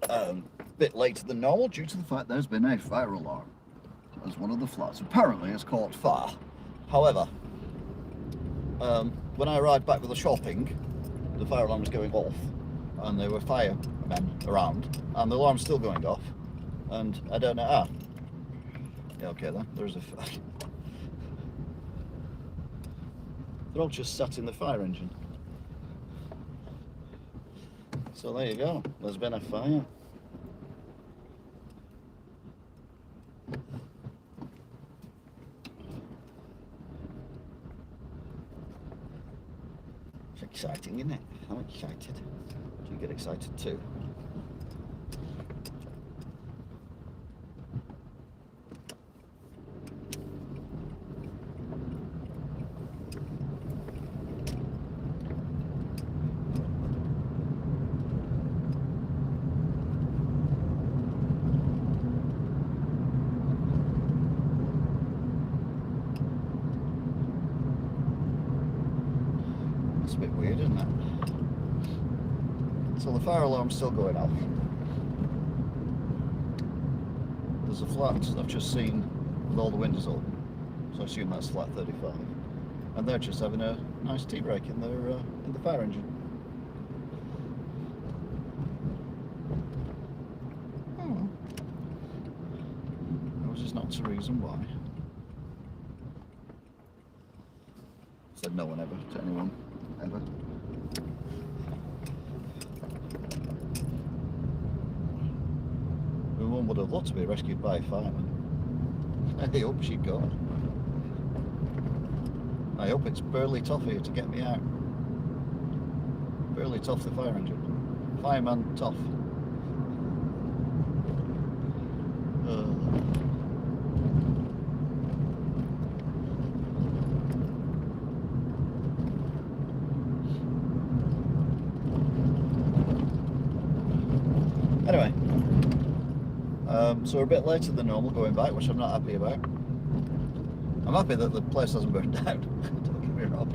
A bit later than normal due to the fact there's been a fire alarm as one of the flats apparently has caught fire. However, when I arrived back with the shopping, the fire alarm was going off and there were firemen around and the alarm's still going off, and I don't know. Yeah, okay then, there's a they're all just sat in the fire engine. So there you go, there's been a fire. It's exciting, isn't it? I'm excited. Do you get excited too? It's a bit weird, isn't it? So the fire alarm's still going off. There's a flat I've just seen with all the windows open, so I assume that's flat 35. And they're just having a nice tea break in the fire engine. Oh. That was not a reason why. Said no one ever to anyone, ever. One would have loved to be rescued by a fireman. I hope she got. I hope it's Burley Toff here to get me out. Burley Toff the fire engine. Fireman Toff. Anyway. So we're a bit later than normal going back, which I'm not happy about. I'm happy that the place hasn't burned down, don't get me wrong.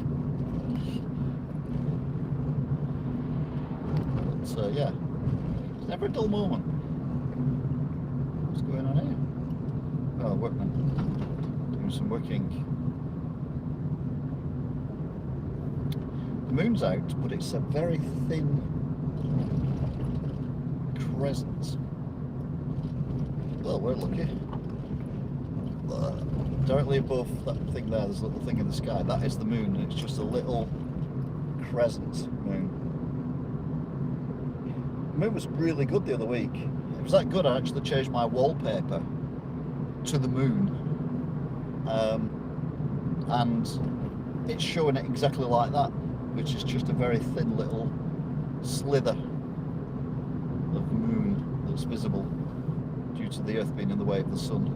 But yeah, it's never a dull moment. What's going on here? Oh, workmen doing some working. The moon's out, but it's a very thin crescent. Well, we're lucky. Directly above that thing there, there's a little thing in the sky. That is the moon, and it's just a little crescent moon. The moon was really good the other week. It was that good I actually changed my wallpaper to the moon. And it's showing it exactly like that, which is just a very thin little slither of moon that's visible due to the Earth being in the way of the sun.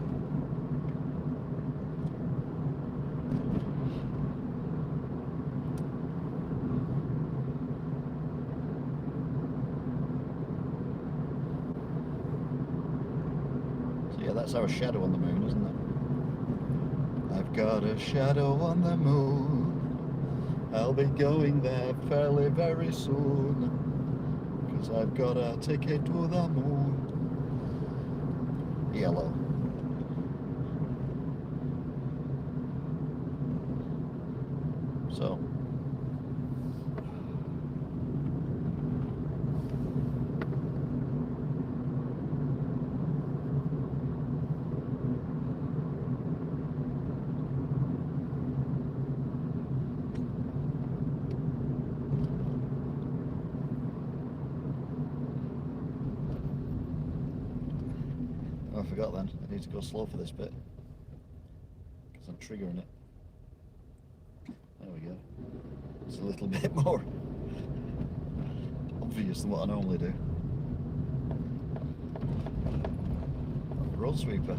So yeah, that's our shadow on the moon, isn't it? I've got a shadow on the moon. I'll be going there fairly very soon, 'cause I've got a ticket to the moon. Yellow. So oh, I forgot then. I need to go slow for this bit because I'm triggering it. There we go. It's a little bit more obvious than what I normally do. Road sweeper.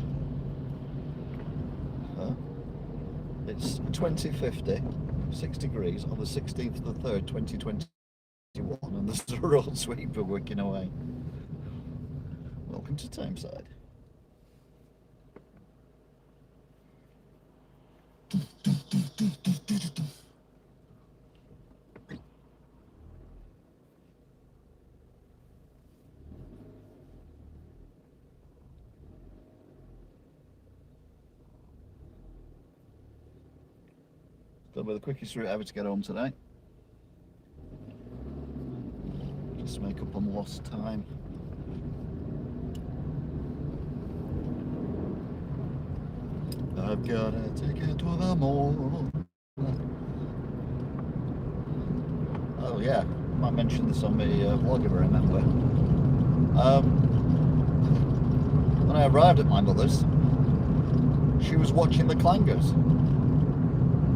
It's 2050, 6 degrees on the 16th of the 3rd, 2021, and there's a road sweeper working away. Welcome to Tameside. That'll be the quickest route ever to get home today. Just make up on lost time. I've got a ticket to the mall. Oh yeah, I might mention this on my vlog if I remember. When I arrived at my mother's, she was watching the clangers.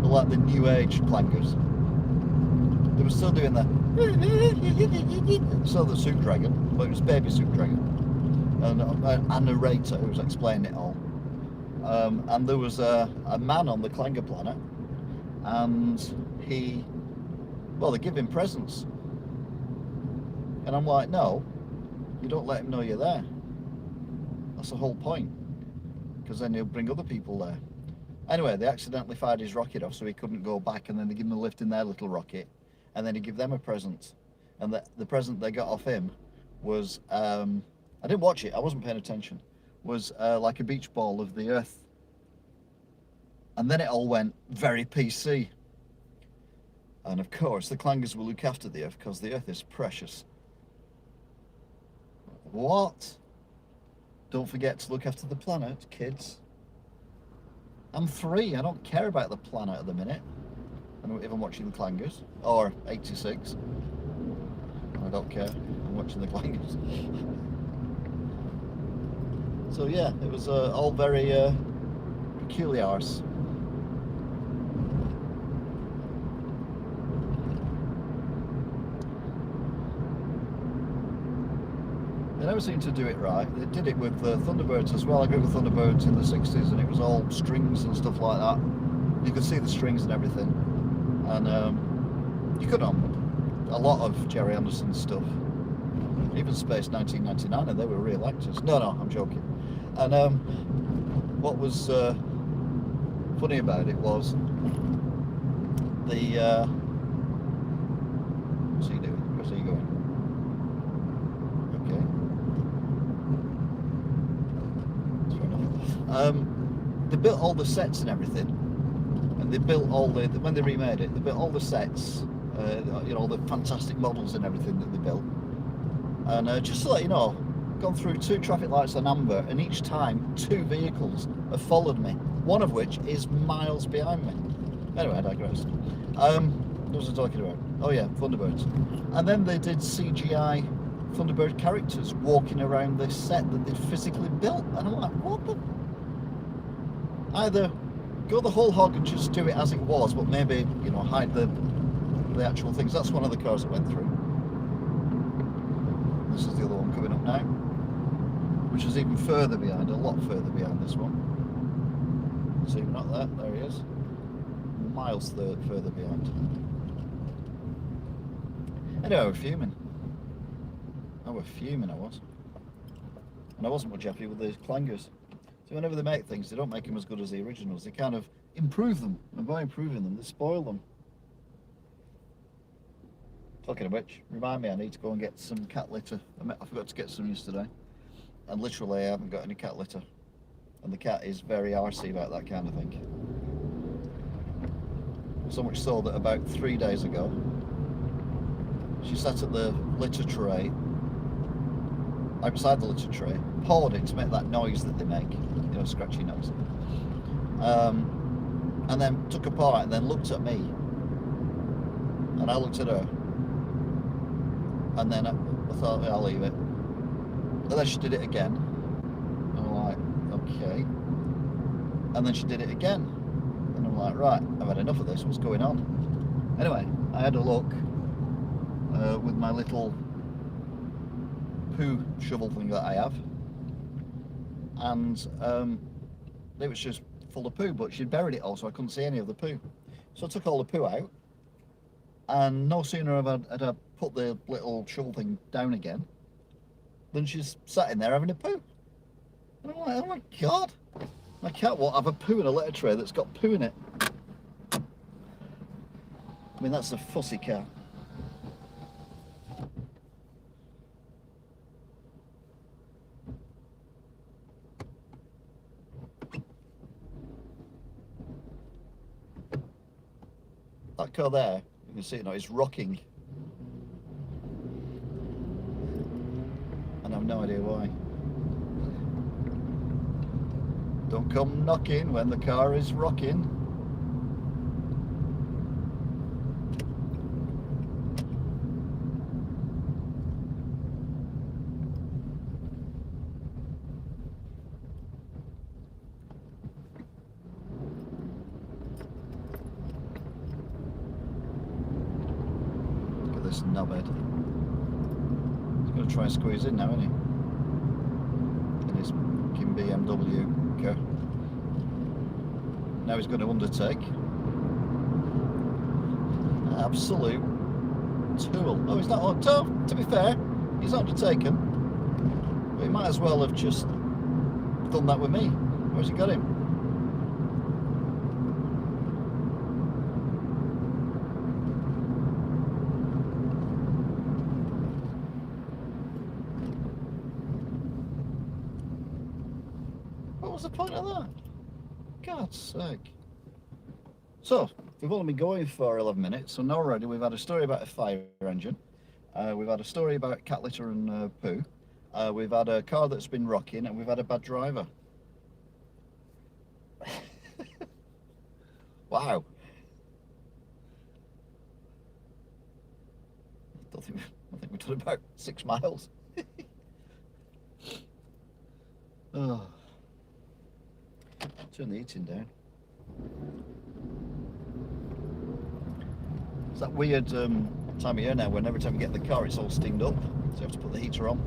Like the new age clangers. They were still doing the so the Soup Dragon, but it was Baby Soup Dragon, and a narrator who was explaining it all. And there was a man on the clanger planet, and they give him presents, and I'm like, no, you don't let him know you're there. That's the whole point, because then he'll bring other people there. Anyway, they accidentally fired his rocket off, so he couldn't go back, and then they give him a lift in their little rocket, and then he give them a present. And the present they got off him was, I didn't watch it, I wasn't paying attention, was like a beach ball of the Earth. And then it all went very PC. And of course, the clangers will look after the Earth, because the Earth is precious. What? Don't forget to look after the planet, kids. I'm 3, I don't care about the planet at the minute. I don't even watching the clangers. Or 86. I don't care, I'm watching the clangers. So yeah, it was all very peculiar. They never seem to do it right. They did it with Thunderbirds as well. I grew up with Thunderbirds in the 60s, and it was all strings and stuff like that. You could see the strings and everything. And you could on a lot of Jerry Anderson's stuff. Even Space 1999, and they were real actors. No, I'm joking. And what was funny about it was the... what's he doing? Where's he going? They built all the sets and everything, and they built all the when they remade it, they built all the sets, you know, all the fantastic models and everything that they built. And just to let you know, I've gone through 2 traffic lights on amber, and each time 2 vehicles have followed me, one of which is miles behind me. Anyway, I digress. What was I talking about? Oh yeah, Thunderbirds. And then they did CGI Thunderbird characters walking around this set that they'd physically built, and I'm like, what the? Either go the whole hog and just do it as it was, but maybe, you know, hide the actual things. That's one of the cars that went through. This is the other one coming up now, which is even further behind, a lot further behind this one. See, not there, there he is. Miles further behind. Anyway, we're fuming. I was fuming, I was. And I wasn't much happy with the clangers. So whenever they make things, they don't make them as good as the originals. They kind of improve them, and by improving them, they spoil them. Talking of which, remind me, I need to go and get some cat litter. I forgot to get some yesterday, and literally I haven't got any cat litter. And the cat is very arsey about that kind of thing. So much so that about 3 days ago, she sat at the litter tray, outside the litter tray, pawed it to make that noise that they make, you know, scratchy noise. And then took a paw out and then looked at me. And I looked at her. And then I thought, yeah, I'll leave it. And then she did it again. And I'm like, okay. And then she did it again. And I'm like, right, I've had enough of this, what's going on? Anyway, I had a look with my little poo shovel thing that I have, and it was just full of poo, but she'd buried it all, so I couldn't see any of the poo. So I took all the poo out, and no sooner had I put the little shovel thing down again than she's sat in there having a poo. And I'm like, oh my god, my cat won't have a poo in a litter tray that's got poo in it. I mean, that's a fussy cat. that car there, you can see it now, it's rocking. And I've no idea why. Don't come knocking when the car is rocking. Look at this knobhead. He's going to try and squeeze in now, isn't he? In his fucking BMW car. Now he's going to undertake. Absolute tool. Oh, he's not. Oh, to be fair, he's undertaken. But he might as well have just done that with me. Where's he got him? What was the point of that? God's sake. So, we've only been going for 11 minutes, so now already we've had a story about a fire engine, we've had a story about cat litter and poo, we've had a car that's been rocking, and we've had a bad driver. Wow. I think we've done about 6 miles. Oh. Turn the heating down. It's that weird time of year now when every time you get in the car it's all steamed up, so you have to put the heater on.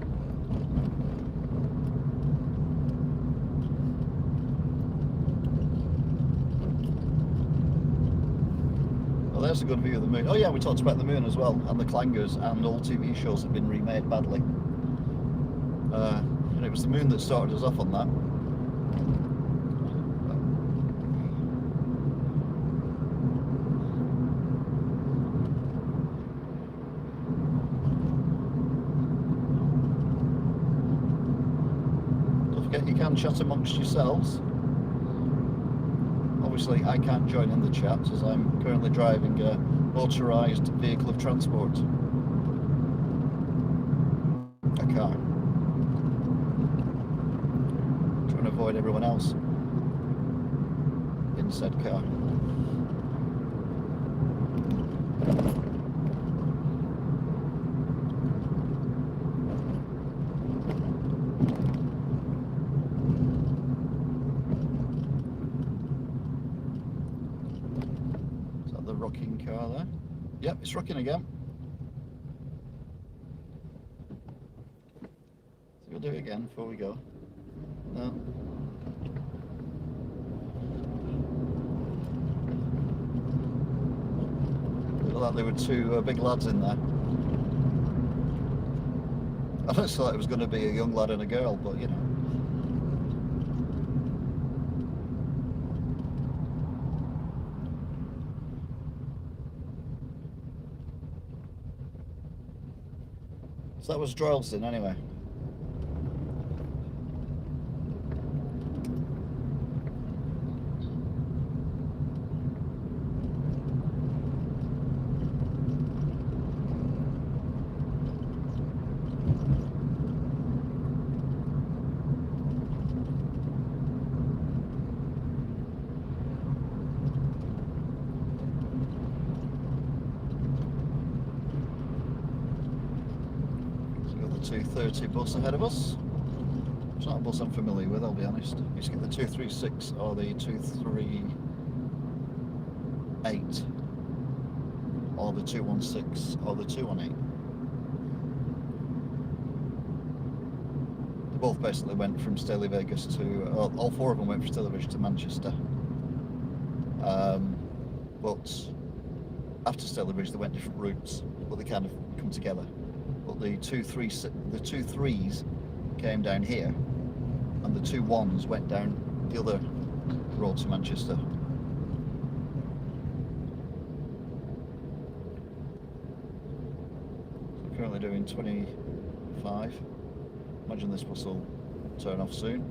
Well, there's a good view of the moon. Oh yeah, we talked about the moon as well, and the clangers, and all TV shows have been remade badly. And it was the moon that started us off on that. You can chat amongst yourselves. Obviously I can't join in the chat as I'm currently driving a motorised vehicle of transport. A car. Trying to avoid everyone else in said car. Rocking car there. Yep, it's rocking again. So we'll do it again before we go. No. Looked like there were two big lads in there. I just thought it was going to be a young lad and a girl, but you know. So that was Droylsden anyway. So we've got the 230 bus ahead of us. It's not a bus I'm familiar with, I'll be honest. You just get the 236 or the 238 or the 216 or the 218. They both basically went from Staley Vegas to, all four of them went from Staley Vegas to Manchester. But after Staley Bridge they went different routes, but they kind of come together. But the two threes came down here, and the 2-1s went down the other road to Manchester. So we're currently doing 25. Imagine this bus will turn off soon.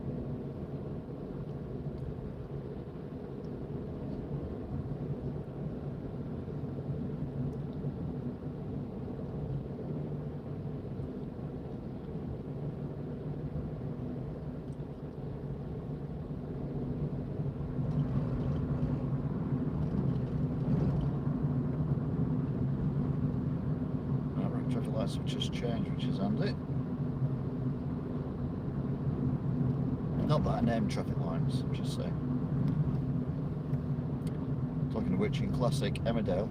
lights have just changed, which is handy. Not that I name traffic lights, I'm just saying. Talking of which, in classic Emmerdale,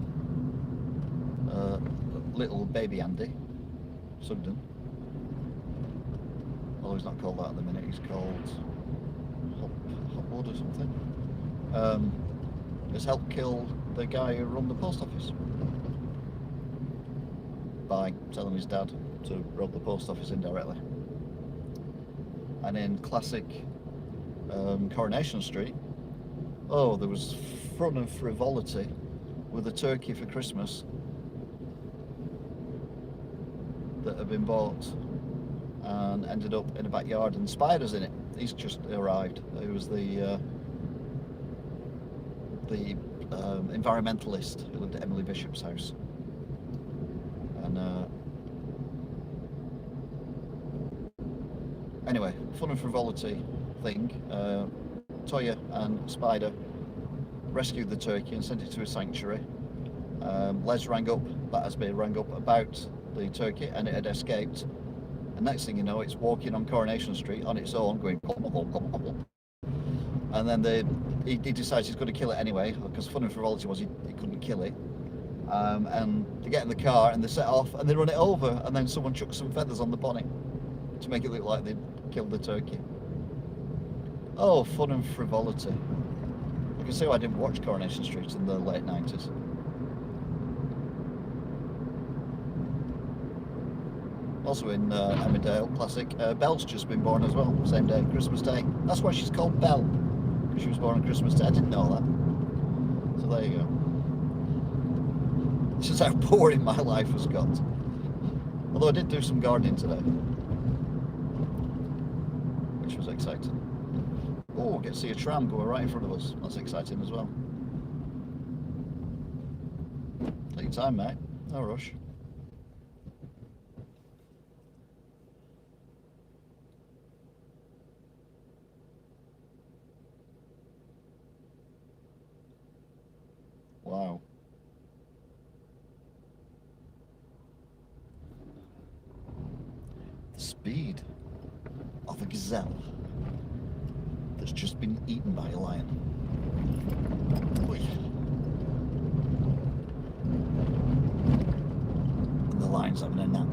little baby Andy Sugden, although he's not called that at the minute, he's called Hopwood or something, has helped kill the guy who run the post office by telling his dad to rob the post office indirectly. And in classic Coronation Street, oh, there was fun and frivolity with a turkey for Christmas that had been bought and ended up in a backyard and spiders in it. He's just arrived. It was the environmentalist who lived at Emily Bishop's house. And anyway, fun and frivolity thing. Toya and Spider rescued the turkey and sent it to a sanctuary. Les rang up about the turkey, and it had escaped. And next thing you know, it's walking on Coronation Street on its own, going gobble, gobble, gobble, gobble. And then he decides he's going to kill it anyway, because fun and frivolity was he couldn't kill it. And they get in the car and they set off and they run it over, and then someone chucks some feathers on the bonnet to make it look like they'd killed the turkey. Oh, fun and frivolity. You can see why I didn't watch Coronation Street in the late 90s. Also in Emmerdale, classic, Belle's just been born as well, same day, Christmas Day. That's why she's called Belle, because she was born on Christmas Day. I didn't know that. So there you go. This is how boring my life has got. Although I did do some gardening today, which was exciting. Oh, get to see a tram going right in front of us. That's exciting as well. Take your time, mate. No rush. Wow. The speed of a gazelle that's just been eaten by a lion. Oy. And the lion's having a nap.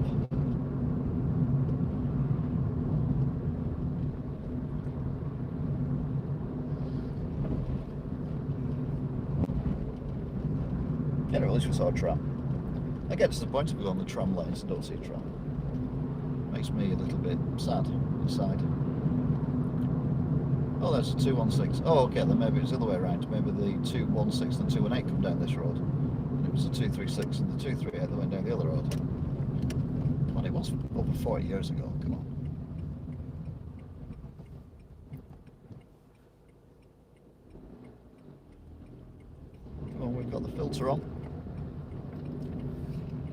Yeah, at least we saw a tram. I get disappointed we go on the tram lanes and don't see a tram. Makes me a little bit sad inside. Oh, there's a 216. Oh, okay, then maybe it's the other way around. Maybe the 216 and 218 come down this road. And it was the 236 and the 238 that went down the other road. Well, it was over 40 years ago, come on. Come on, we've got the filter on.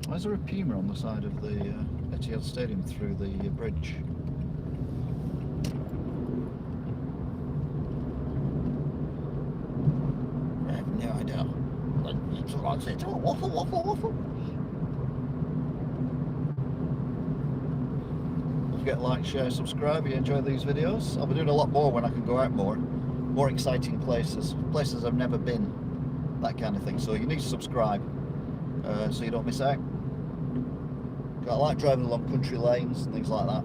Why is there a Puma on the side of the Etihad Stadium through the bridge? I have no idea. Waffle, waffle, waffle. Don't forget to like, share, subscribe if you enjoy these videos. I'll be doing a lot more when I can go out more. More exciting places I've never been, that kind of thing. So you need to subscribe so you don't miss out. I like driving along country lanes and things like that.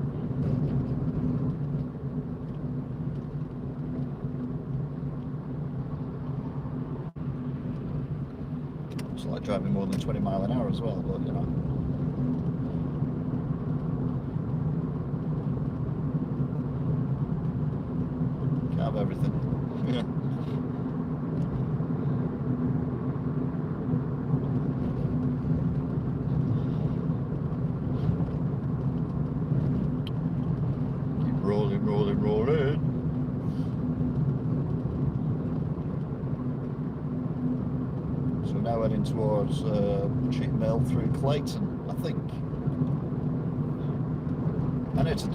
It's like driving more than 20 miles an hour as well, but you know. Can't have everything. Yeah. Rolling, rolling, rolling. So now heading towards Cheap Mill through Clayton, I think.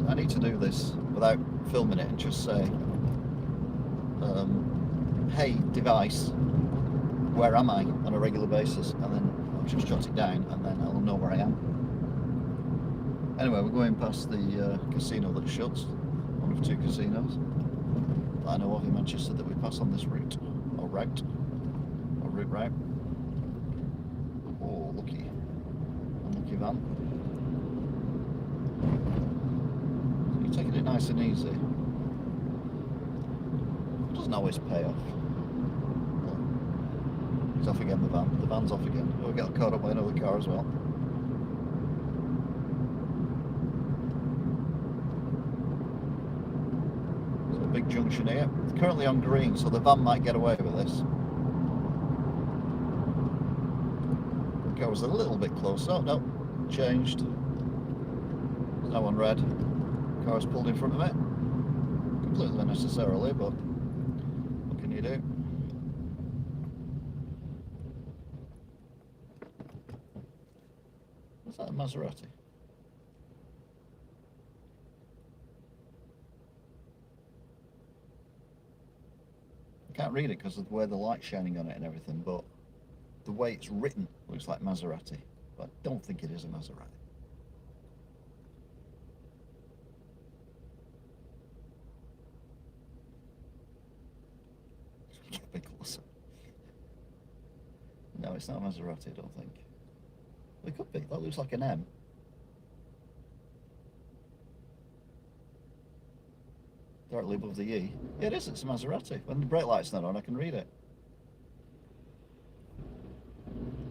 I need to do this without filming it and just say, hey device, where am I on a regular basis, and then I'll just jot it down and then I'll know where I am. Anyway, we're going past the casino that shuts, one of two casinos that I know of in Manchester that we pass on this route, or route, or route. Oh, lucky, unlucky van. So you're taking it nice and easy. It doesn't always pay off. He's off again, the van. The van's off again. We'll get caught up by another car as well. Big junction here. It's currently on green, so the van might get away with this. The car was a little bit close. Oh no, changed. There's no one red. The car was pulled in front of it. Completely unnecessarily, but what can you do? Is that a Maserati? Can't read it because of the way the light's shining on it and everything, but the way it's written looks like Maserati, but I don't think it is a Maserati. Get a bit closer. No, it's not a Maserati, I don't think. It could be. That looks like an M. Directly above the E. Yeah, it is, it's a Maserati. When the brake light's not on, I can read it.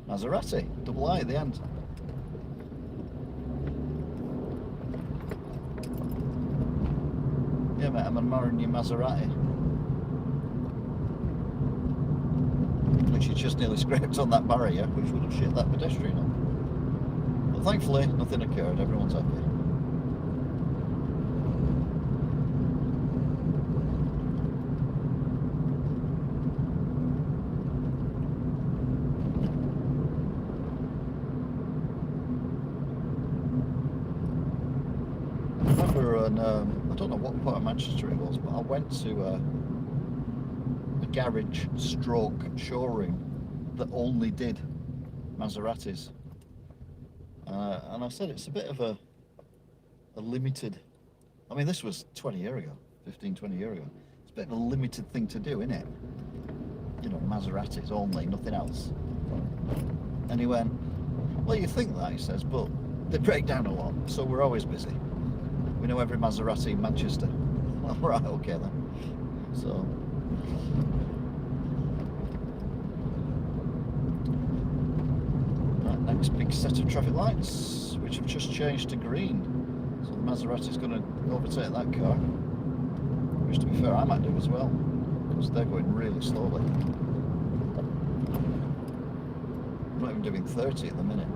Maserati, double I at the end. Yeah, mate, I'm admiring your Maserati. Which you just nearly scraped on that barrier, which would have shit that pedestrian on. But thankfully, nothing occurred, everyone's happy. I don't know what part of Manchester it was, but I went to a garage stroke showroom that only did Maseratis, and I said it's a bit of a limited, I mean this was 20 years ago, 20 years ago, it's a bit of a limited thing to do, isn't it? You know, Maseratis only, nothing else. And he went, well you think that, he says, but they break down a lot, so we're always busy. We know every Maserati in Manchester. Well, right, okay then. So, right, next big set of traffic lights, which have just changed to green. So the Maserati's going to overtake that car, which to be fair I might do as well, because they're going really slowly. I'm not even doing 30 at the minute.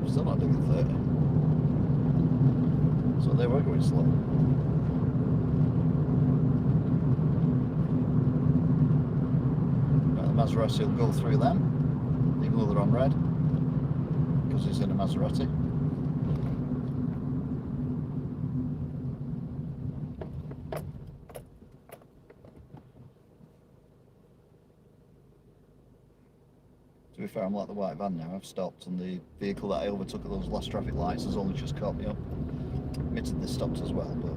Still not doing 30. So they were going slow. Right, the Maserati will go through them, even though they're on red, because he's in a Maserati. To be fair, I'm like the white van now. I've stopped, and the vehicle that I overtook at those last traffic lights has only just caught me up. Admitted they stopped as well, but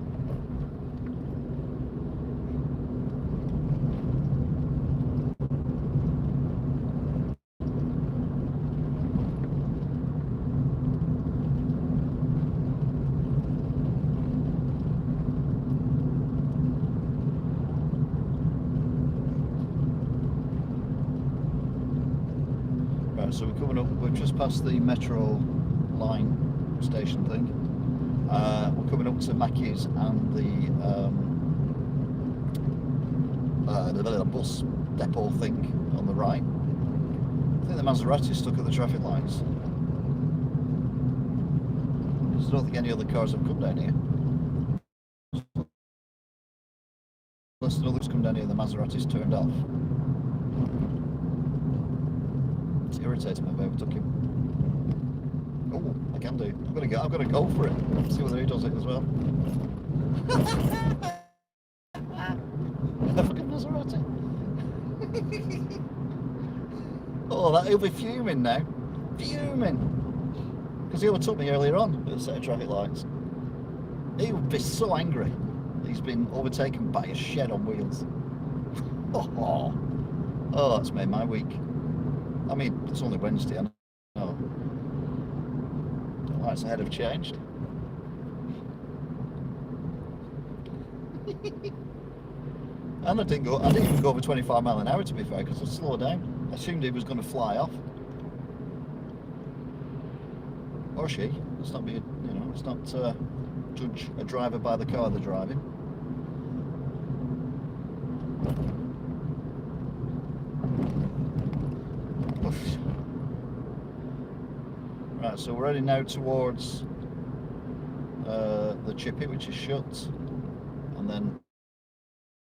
so we're coming up, we've just passed the metro line station thing. We're coming up to Mackey's and the bus depot thing on the right. I think the Maserati's stuck at the traffic lights. Because I don't think any other cars have come down here. Unless another's come down here and the Maserati's turned off. It's irritating me if I overtook him. Oh, I can do. I've got to go for it. See whether he does it as well. Fucking Maserati. Oh, he'll be fuming now. fuming. Because he overtook me earlier on at a set of traffic lights. He would be so angry. He's been overtaken by a shed on wheels. Oh, that's made my week. I mean, it's only Wednesday, I know. The lights ahead have changed. And I didn't even go over 25 mile an hour, to be fair, because I slowed down. I assumed he was going to fly off. Or she. Let's not be, you know, let's not judge a driver by the car they're driving. Right, so we're heading now towards the chippy, which is shut, and then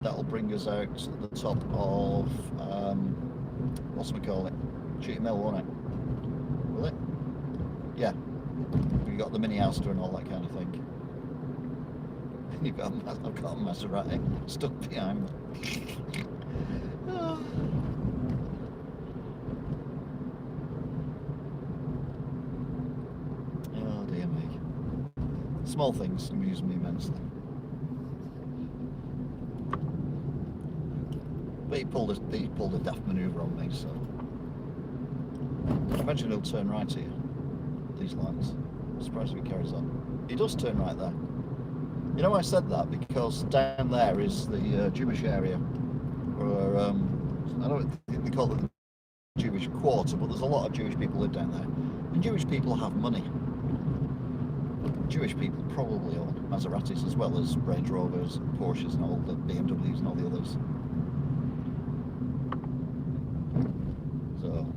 that'll bring us out to the top of what's we call it? Cheaty Mill, won't it? Will it? Yeah. We got the mini Astor and all that kind of thing. I've got a Maserati stuck behind me. Oh dear me. Small things amuse me immensely. But he pulled a daft manoeuvre on me, so I imagine he'll turn right here. These lights. I'm surprised if he carries on. He does turn right there. You know why I said that? Because down there is the Jewish area, or I don't think they call it the Jewish quarter, but there's a lot of Jewish people live down there, and Jewish people have money. Jewish people probably own Maseratis as well as Range Rovers, Porsches, and all the BMWs and all the others. So,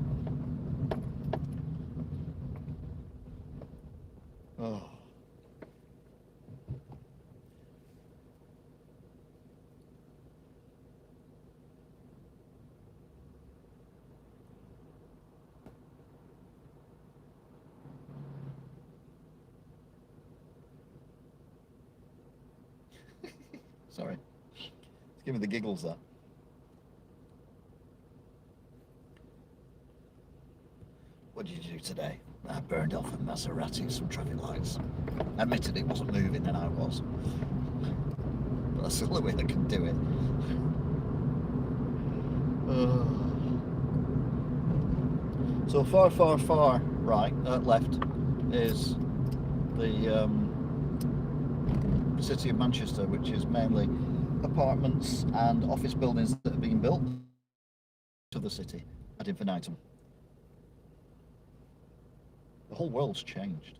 oh. Sorry. It's giving me the giggles there. What did you do today? I burned off a Maserati and some traffic lights. Admitted it wasn't moving and I was. But that's the only way I can do it. So far right, left is the city of Manchester, which is mainly apartments and office buildings that are being built to the city ad infinitum. The whole world's changed,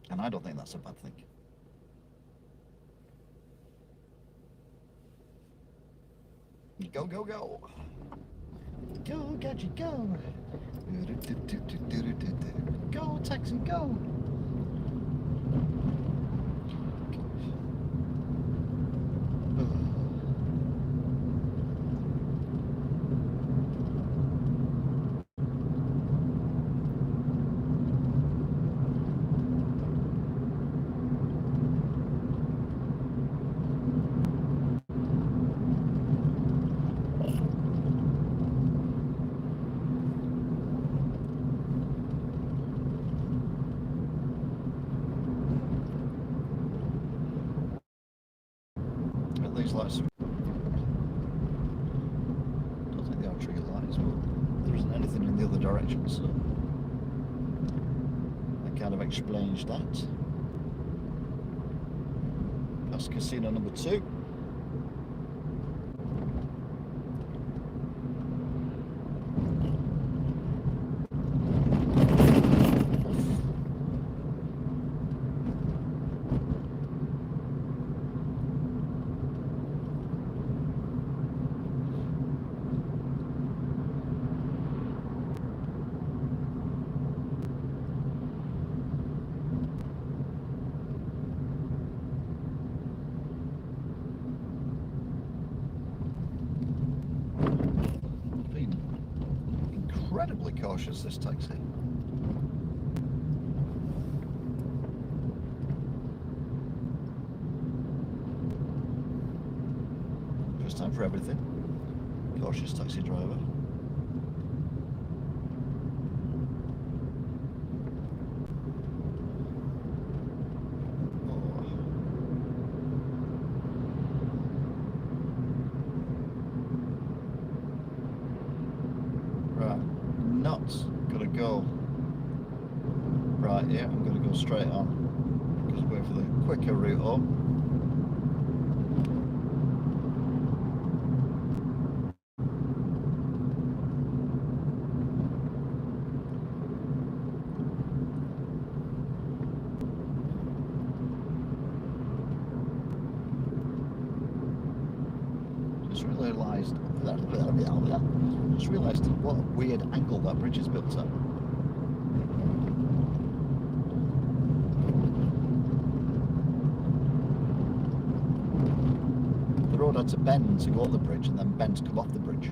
and I don't think that's a bad thing. Go, go, go. Go, gadget, go. Go, taxi, go. These lights, don't think they are trigger lights, but there isn't anything in the other direction, so that kind of explains that. Past casino number 2. Incredibly cautious, this taxi. First time for everything. Cautious taxi driver. right here. I'm going to go straight on because we're for the quicker route home. Just realised what a weird angle that bridge is built at. The road had to bend to go on the bridge and then bend to come off the bridge.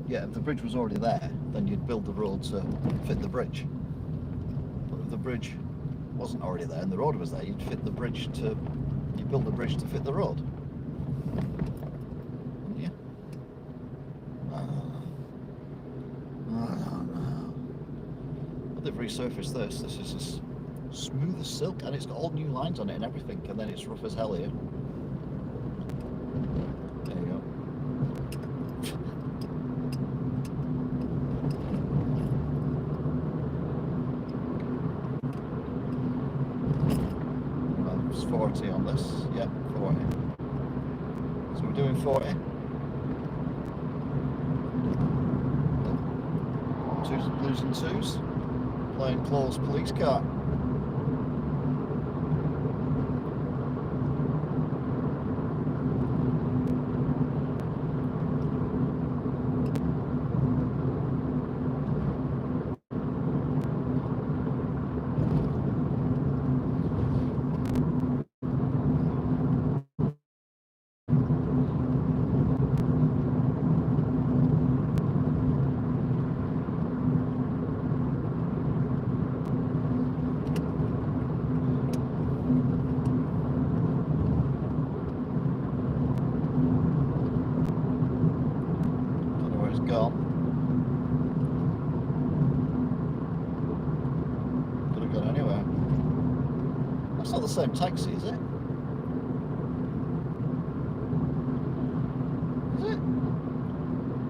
Yeah, if the bridge was already there, then you'd build the road to fit the bridge. But if the bridge wasn't already there and the road was there, you'd build the bridge to fit the road. Yeah. But they've resurfaced this. This is as smooth as silk, and it's got all new lines on it and everything, and then it's rough as hell here. There you go. Well, it's 40 on this. Yep, 40. So we're doing 40. Twos and blues and twos. Plain clothes police car. Same taxi, is it? Is it?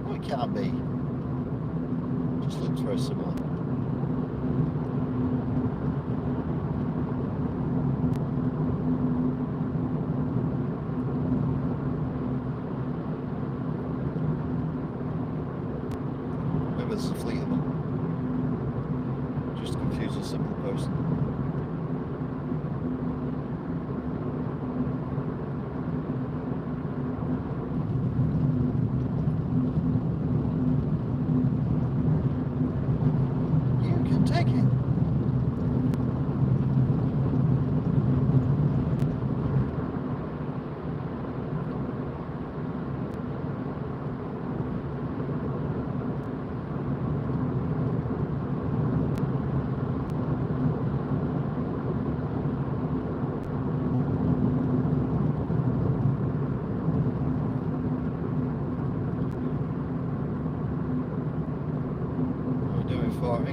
No, it can't be. It just looks very similar. Maybe there's a fleet of them. Just to confuse a simple person.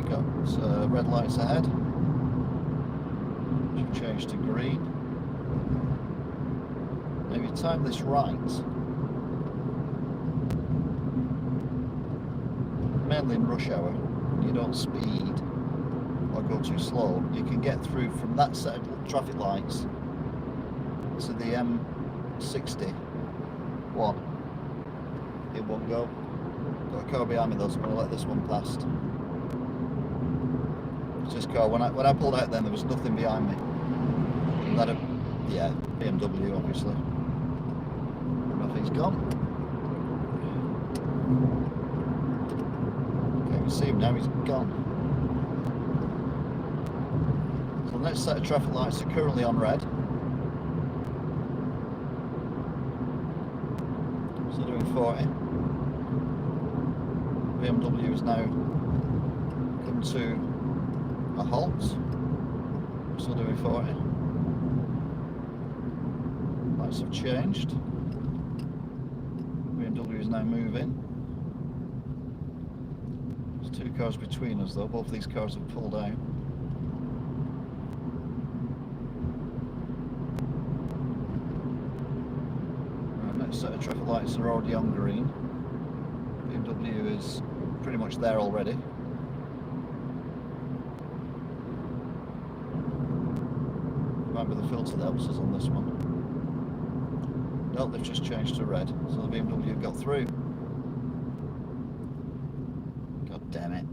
Got red lights ahead. Should change to green. Maybe time this right. Mainly in rush hour, when you don't speed or go too slow, you can get through from that set of traffic lights to the M61. It won't go. Got a car behind me though, so I'm going to let this one past. This car, when I pulled out then, there was nothing behind me. Yeah, BMW obviously. Nothing's gone. Can't even see him now, he's gone. So the next set of traffic lights are currently on red. So doing 40. BMW is now come to a halt. Still doing 40. Lights have changed. BMW is now moving. There's two cars between us though, both of these cars have pulled out. Right, next set of traffic lights are already on green. BMW is pretty much there already. might be the filter that helps us on this one. No, they've just changed to red, so the BMW got through. God damn it.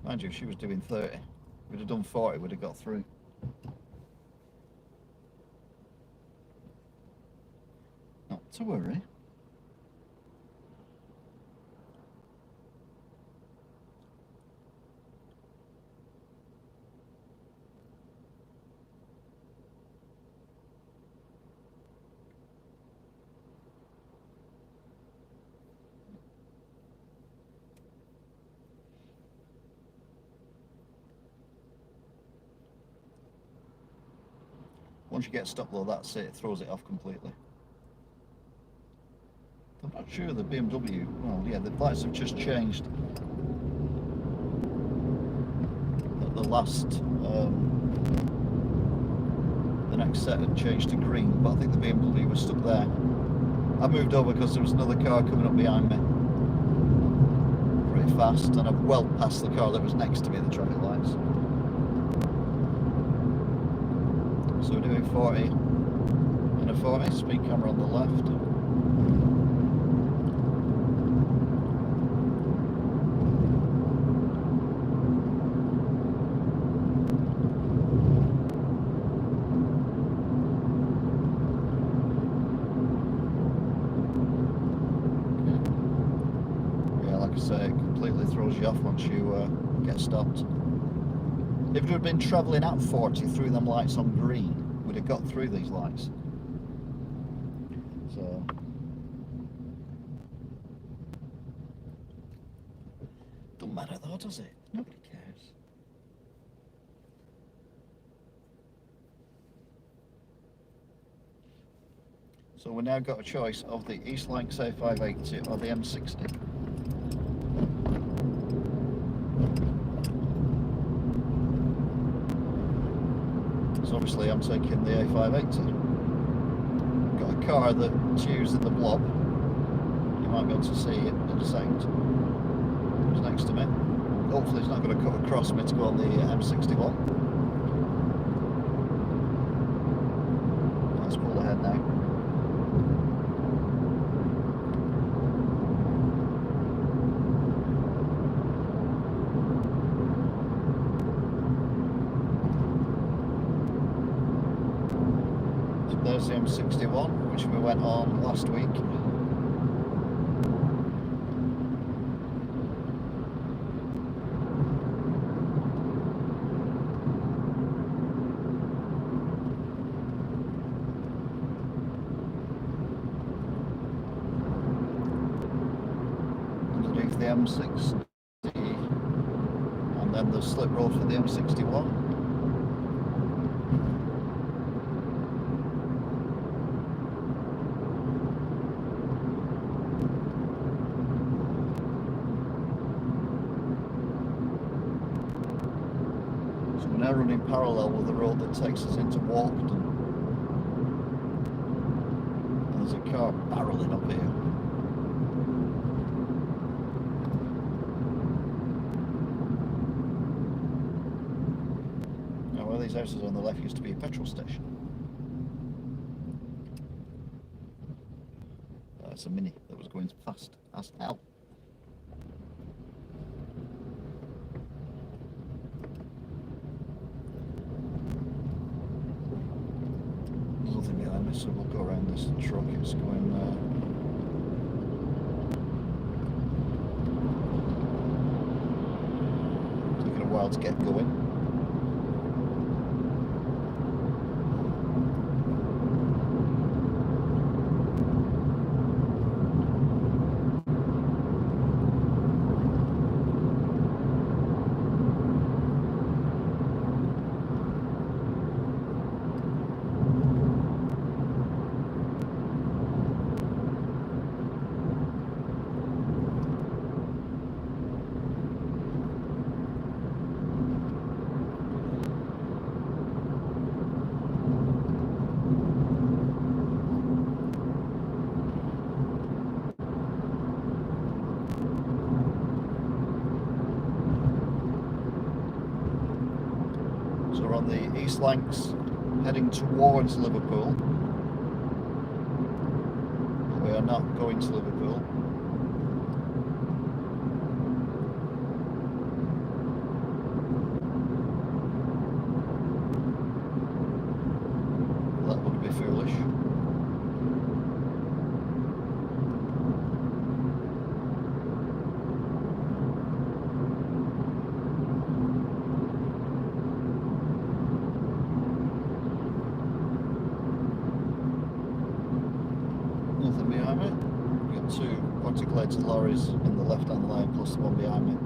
Mind you, if she was doing 30. If we'd have done 40, we'd have got through. Not to worry. Once you get stuck though, that's it, it throws it off completely. I'm not sure the BMW, well yeah, the lights have just changed. The last, the next set had changed to green, but I think the BMW was stuck there. I moved over because there was another car coming up behind me pretty fast, and I've well past the car that was next to me, the traffic lights. So we're doing 40 and a 40, speed camera on the left. Yeah, like I say, it completely throws you off once you get stopped. If we had been travelling at 40 through them lights on green, we'd have got through these lights. So don't matter though, does it? Nobody cares. So we've now got a choice of the East Lancs A580 or the M60. So obviously I'm taking the A580. Got a car that's used in the blob. You might be able to see it in a second. It's next to me. Hopefully it's not going to cut across me to go on the M61. Let's pull ahead now. There's the M61, which we went on last week. Underneath the M60, and then the slip road for the M61. We're now running parallel with the road that takes us into Walkden. And there's a car barrelling up here. Now where these houses on the left used to be a petrol station. That's a Mini that was going fast as hell. So we'll go around this truck. It's going taking a while to get going. we're on the East Lancs heading towards Liverpool. We are not going to Liverpool. That would be foolish. Nothing behind me. We've got two articulated lorries in the left-hand lane plus the one behind me.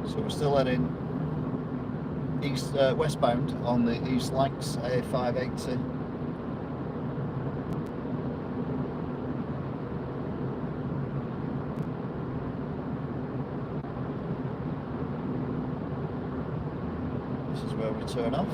So we're still heading westbound on the East Lancs A580. This is where we turn off.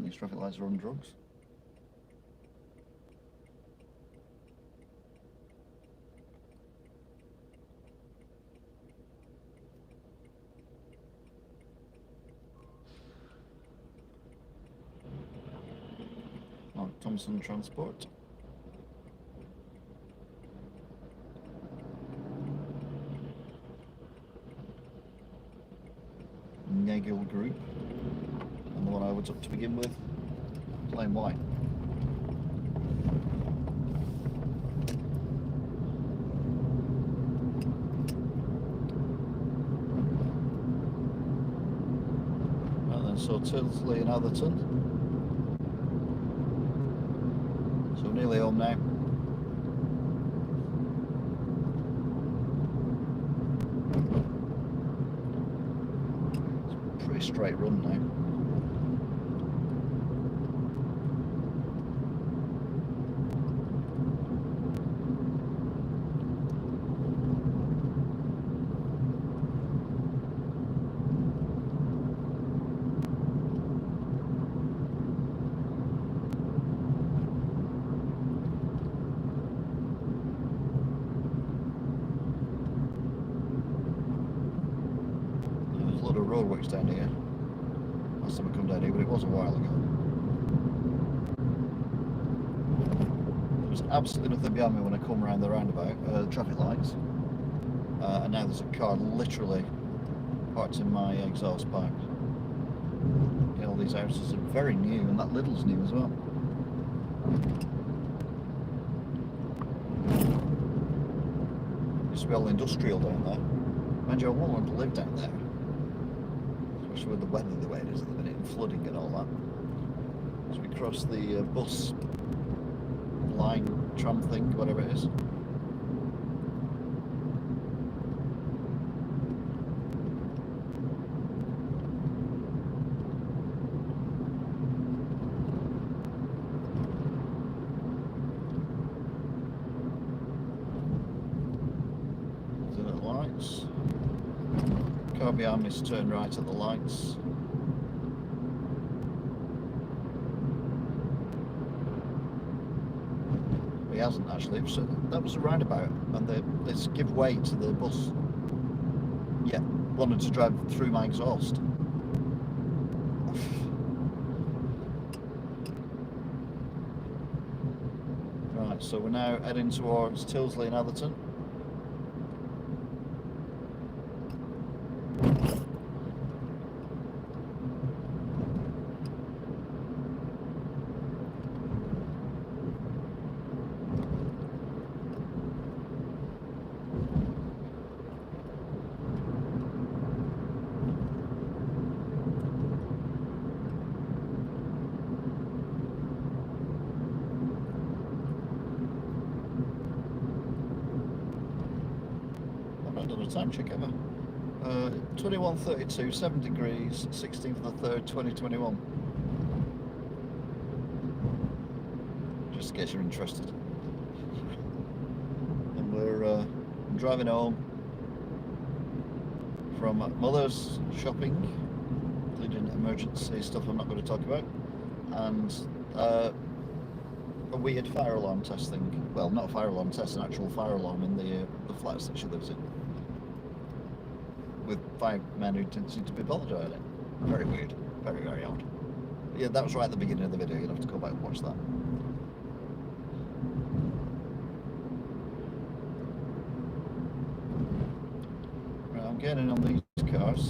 These traffic lights are on drugs. Mark Thompson Transport. Nagel Group. And the one I was up to begin with. Plain white. And then so Tilsley and Atherton. So nearly home now. It's a pretty straight run now. Roadworks down here. Last time I come down here, but it was a while ago. There was absolutely nothing behind me when I come around the roundabout, the traffic lights. And now there's a car literally parked in my exhaust pipe. Yeah, all these houses are very new, and that Lidl's new as well. Used to be all industrial down there. Mind you, I won't want to live down there. Especially with the weather the way it is at the minute, and flooding and all that. So we cross the bus line, tram thing, whatever it is. Is it at the lights? Car behind me's turned right at the lights. He hasn't actually. That was a roundabout, and they give way to the bus. Yeah, wanted to drive through my exhaust. Right, so we're now heading towards Tilsley and Atherton. haven't done a time check ever. 21:32, 7 degrees, 16th of the 3rd, 2021. Just in case you're interested. And we're driving home from Mother's shopping, including emergency stuff I'm not going to talk about, and a weird fire alarm testing. Well, not a fire alarm test, an actual fire alarm in the flats that she lives in, with 5 men who didn't seem to be bothered about it. Very weird, very, very odd. But yeah, that was right at the beginning of the video. You'll have to go back and watch that. Right, I'm getting on these cars.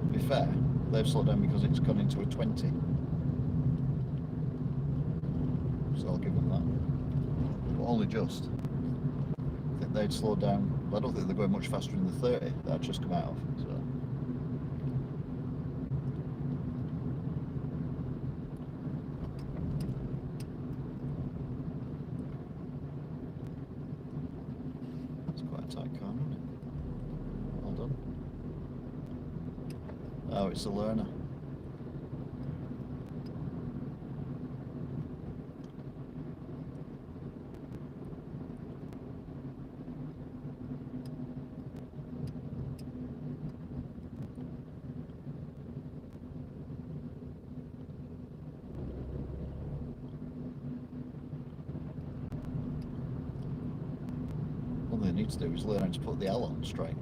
To be fair, they've slowed down because it's gone into a 20. So I'll give them that. But only just. I think they'd slowed down. I don't think they're going much faster in the 30 that I've just come out of. So. It's quite a tight car, isn't it? Well done. Oh, it's a learner. All they need to do is learn how to put the L on straight.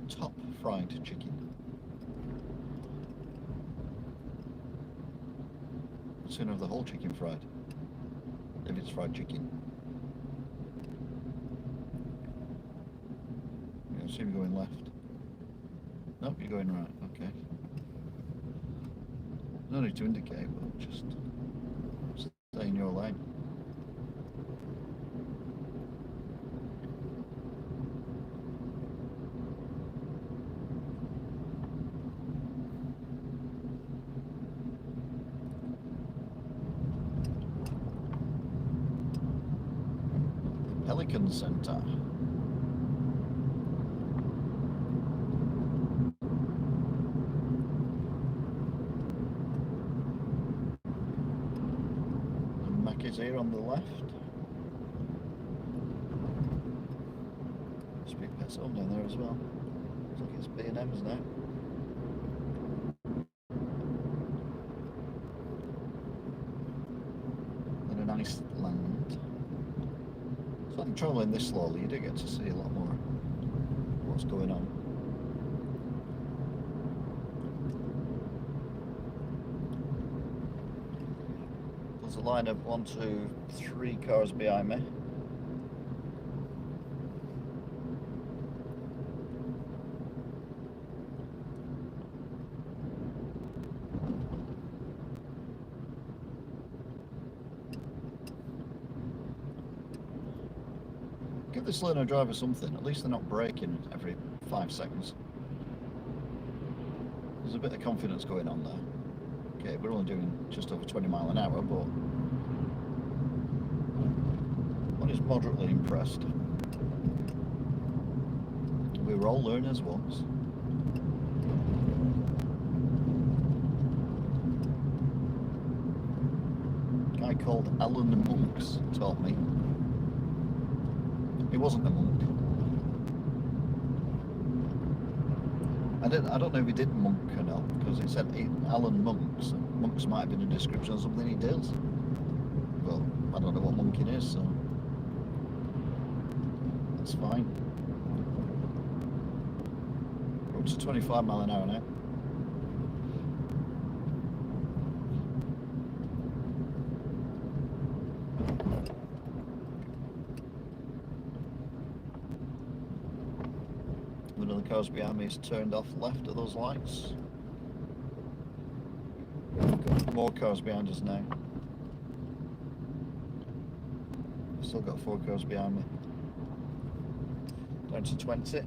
Top fried chicken. I'd sooner have the whole chicken fried, if it's fried chicken. I assume you're going left. Nope, you're going right, okay. No need to indicate, but just stay in your lane. Pelican Centre. Is here on the left. Speed pets on down there as well. Looks like it's B&M's now. And a nice land. So I'm travelling this slowly, you do get to see a lot more what's going on. There's a line of 1, 2, 3 cars behind me. Give this learner driver something, at least they're not braking every 5 seconds. There's a bit of confidence going on there. Okay, we're only doing just over 20 miles an hour, but one is moderately impressed. We were all learners once. A guy called Alan Monks taught me. He wasn't a monk. I don't know if he did monk or not, because it said Alan Monks. Monks might have been a description of something he does. But I don't know what monking is, so that's fine. We're up to 25 miles an hour now. One of the cars behind me is turned off left of those lights. We've got more cars behind us now. Still got 4 cars behind me. Down to 20.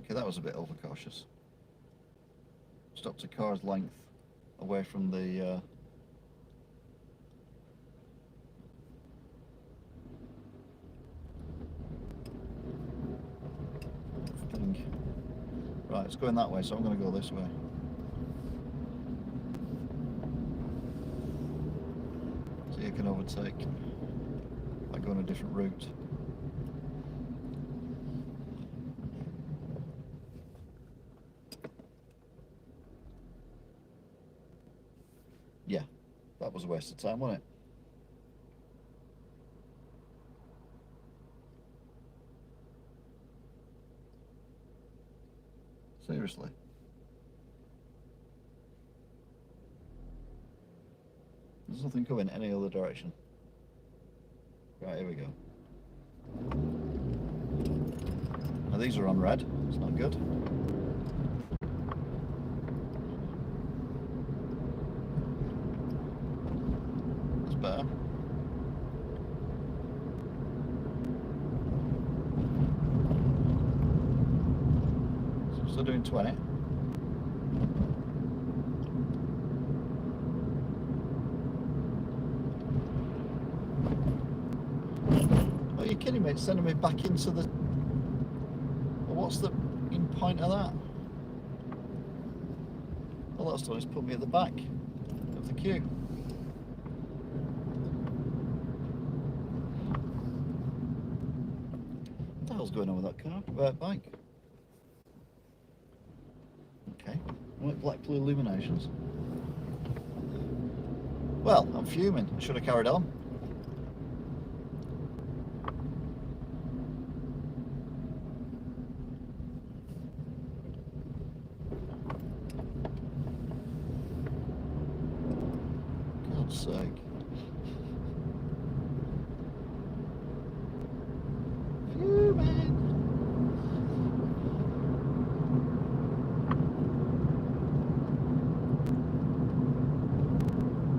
Okay, that was a bit overcautious. Stopped a car's length away from the thing. Right, it's going that way, so I'm going to go this way. So you can overtake by going a different route. Yeah, that was a waste of time, wasn't it? Seriously. There's nothing coming any other direction. Right, here we go. Now these are on red, it's not good. That's better. So we're still doing 20. Are you kidding me? It's sending me back into the... Well, what's the point of that? All that's done is put me at the back of the queue. What the hell's going on with that car? Bike. Okay. White, black, blue illuminations. Well, I'm fuming. I should have carried on. God's sake. Fuming.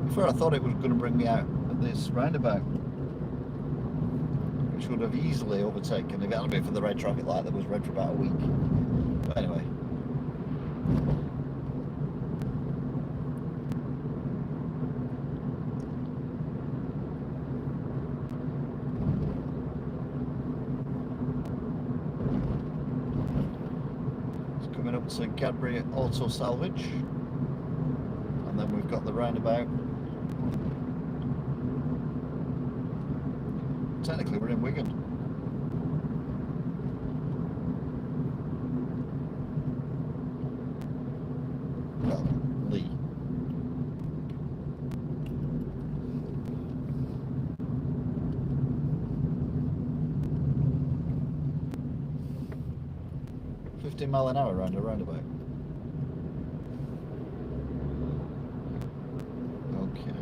Before I thought it was going to bring me out at this roundabout, which would have easily overtaken if it hadn't been for the red traffic light that was red for about a week. But anyway. It's coming up to Cadbury Auto Salvage, and then we've got the roundabout. Technically we're in Wigan. Well, Lee. £15 mph around a roundabout. Okay.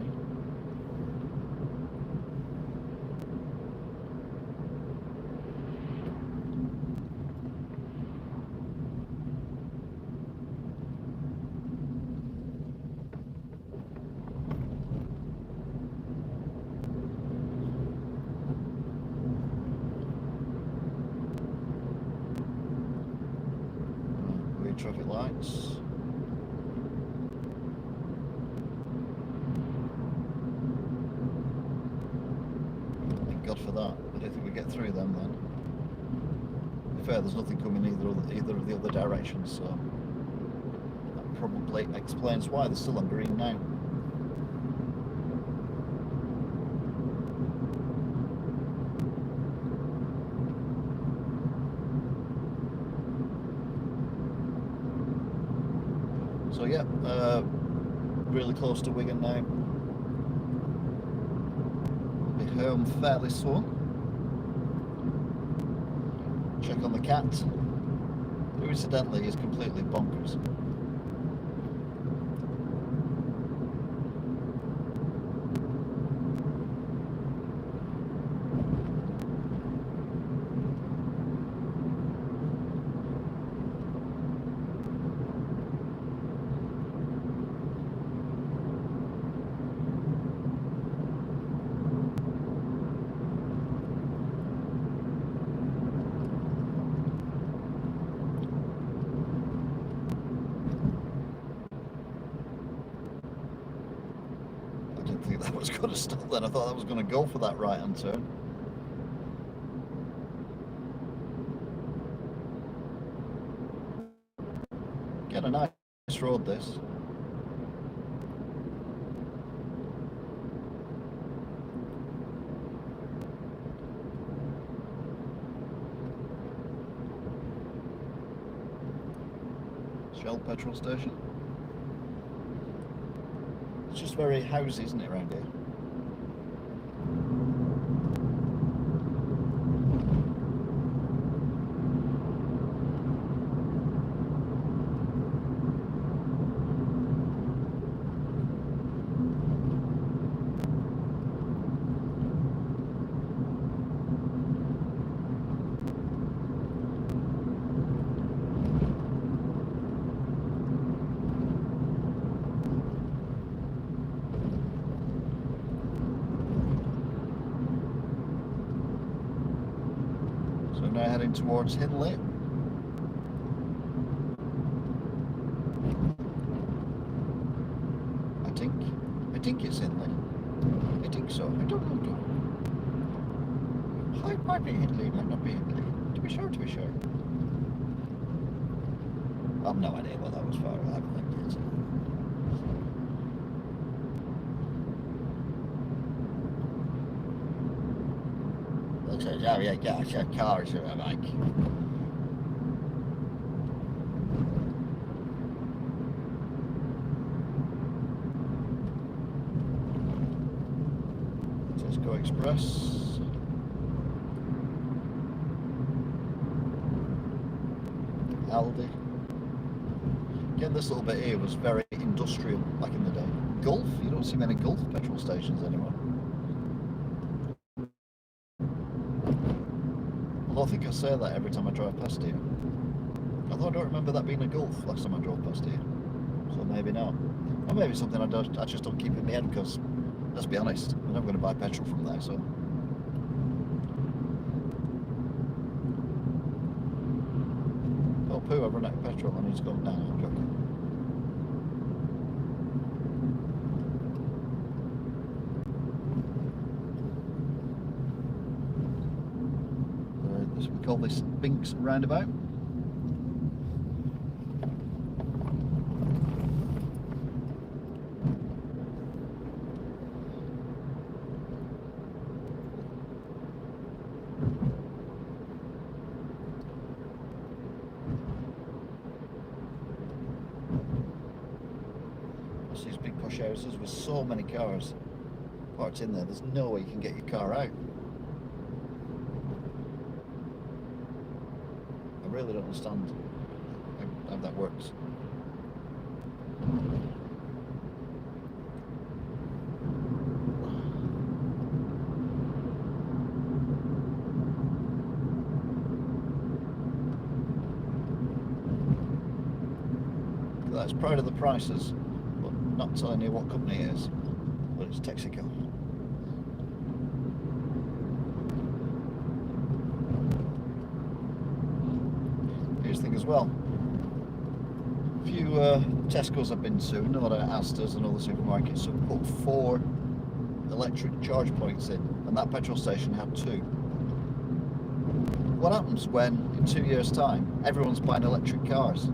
Traffic lights. Thank God for that. I don't think we get through them then. To be fair, there's nothing coming either of the other directions, so that probably explains why they're still on green now. So yeah, really close to Wigan now. We'll be home fairly soon. Check on the cat, who incidentally is completely bonkers. was going to stop then. I thought I was going to go for that right-hand turn. Get a nice road, this. Shell petrol station. It's just very housey, isn't it, around here? Now heading towards Hindley. I think it's Hindley. I think so. I don't know. It might be Hindley, it might not be Hindley. To be sure. I've no idea what that was for. I haven't looked at it. Looks like, oh yeah, gosh, that car is like. Tesco Express. Aldi. Again, this little bit here was very industrial back in the day. Gulf, you don't see many Gulf petrol stations anymore. I think I say that every time I drive past here. Although I don't remember that being a Gulf last time I drove past here. So maybe not. Or maybe something I just don't keep in my head because, let's be honest, I'm not going to buy petrol from there, so. Oh poo, I've run out of petrol, I need to go down. I'm joking. We call this Binks roundabout. There's these big posh houses with so many cars parked in there. There's no way you can get your car out. I really don't understand how that works. That's proud of the prices, but not telling you what company it is. But it's Texaco. Here's the thing as well. A few Tesco's I've been to, no other Asda's and other supermarkets have put 4 electric charge points in, and that petrol station had 2. What happens when, in 2 years' time, everyone's buying electric cars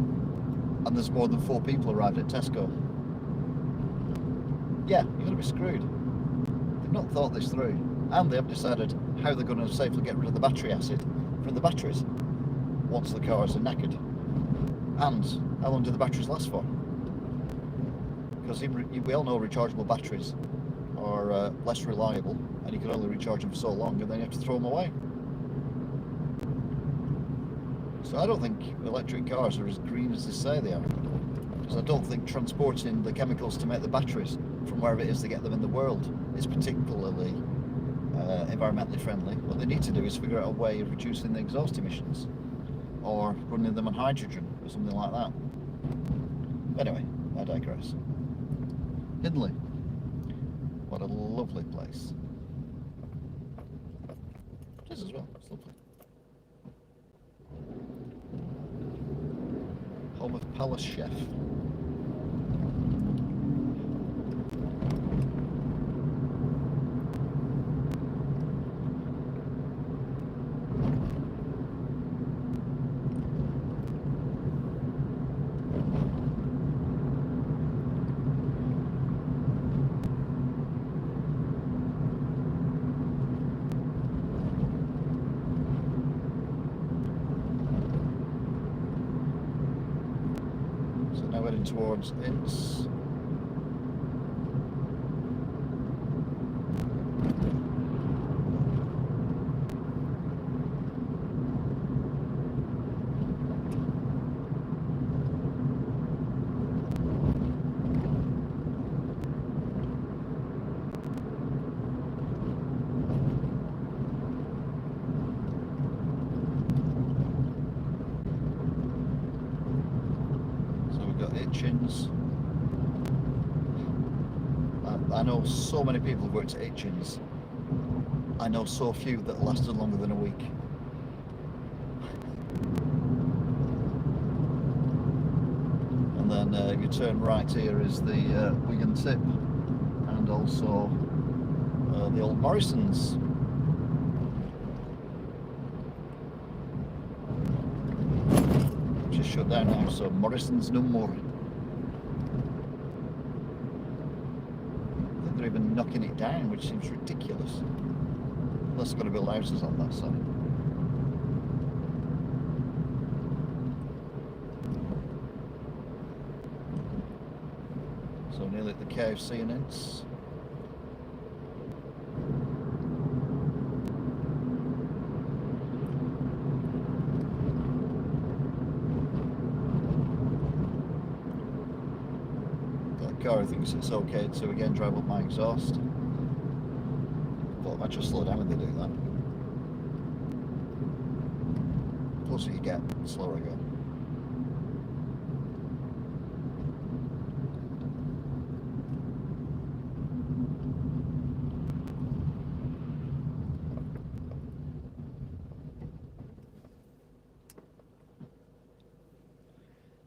and there's more than 4 people arrived at Tesco? Yeah, you're going to be screwed. They've not thought this through, and they haven't decided how they're going to safely get rid of the battery acid from the batteries once the cars are knackered. And how long do the batteries last for? Because we all know rechargeable batteries are less reliable, and you can only recharge them for so long, and then you have to throw them away. So I don't think electric cars are as green as they say they are, because I don't think transporting the chemicals to make the batteries from wherever it is to get them in the world is particularly environmentally friendly. What they need to do is figure out a way of reducing the exhaust emissions, or running them on hydrogen or something like that. Anyway, I digress. Hindley, what a lovely place. It is as well, it's lovely. Home of Palace Chef. heading towards Ince. Hitchins. I know so many people who've worked at Hitchins. I know so few that lasted longer than a week. And then you turn right, here is the Wigan tip, and also the old Morrison's. Which is shut down now, so Morrison's no more. They're even knocking it down, which seems ridiculous. Unless they're going to build houses on that side. So nearly at the KFC in Ince. Car thinks it's okay to again drive up my exhaust. But I might just slow down when they do that. The closer you get, the slower I go.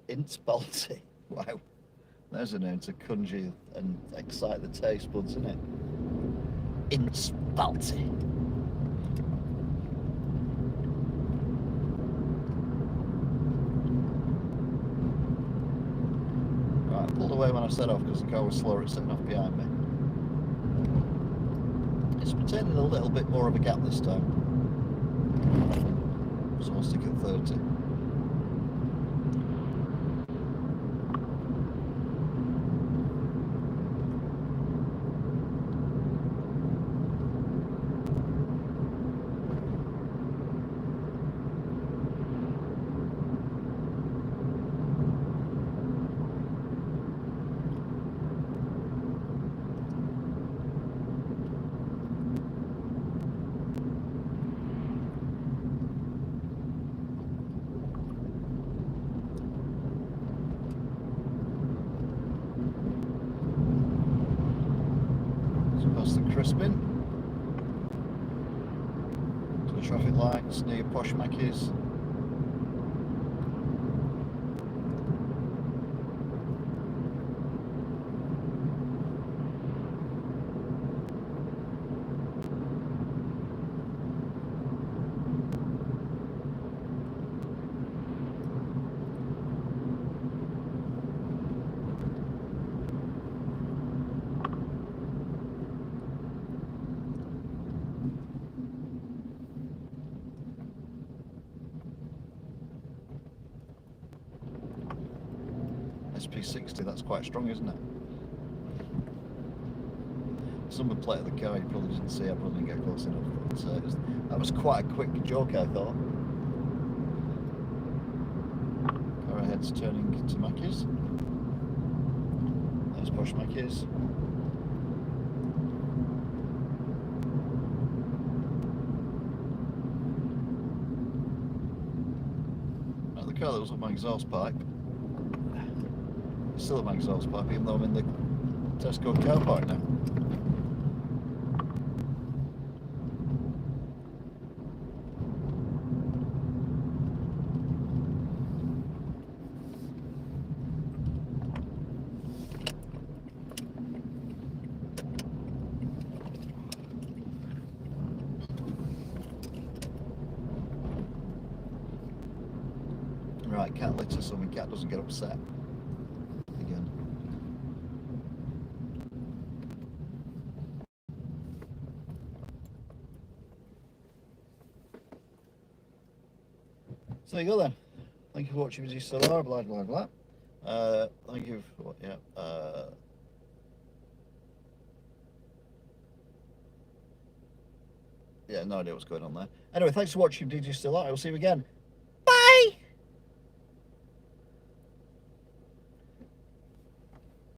Ince Balti. Wow. There's a name to conjure and excite the taste buds, isn't it? Ince Balti. Right, I pulled away when I set off because the car was slower at setting off behind me. It's retaining a little bit more of a gap this time. So I'll stick at 30. Past the Crispin to the traffic lights near Posh Mackey's. SP60, that's quite strong, isn't it? Number plate of the car you probably didn't see, I probably didn't get close enough, but that was quite a quick joke, I thought. Car ahead's turning to Mackey's. There's Posh Mackey's. Right, the car that was on my exhaust pipe. Still at my exhaust pipe, even though I'm in the Tesco car park now. Right, cat litter so my cat doesn't get upset. So there you go then. Thank you for watching Busy Solar, blah blah blah. Thank you for, yeah. Yeah, no idea what's going on there. Anyway, thanks for watching DJ Still Out. I will see you again